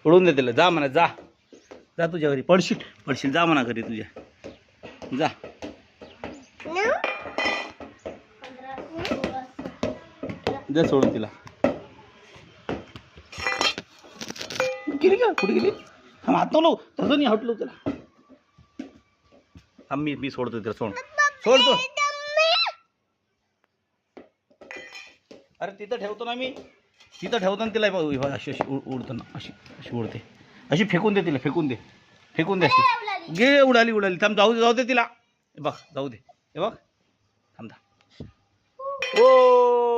उडून दे तिला. जा म्हणा, जा जा तुझ्या घरी. पडशील पडशील. जा म्हणा घरी तुझ्या. जा. दे सोडून तिला. गेली का? कुठे गेली? हात नको तसं नाही हटलो तिला. मी सोडतो तिला. सोडतो. अरे तिथं ठेवतो ना मी. तिथं ठेवताना तिला अशी अशी उडतो ना. अशी अशी उडते. अशी फेकून दे तिला. फेकून दे. फेकून दे अशी. गे उडाली उडाली. थांब. जाऊ दे तिला. हे बघ जाऊ दे. हे बघ थांब. ओ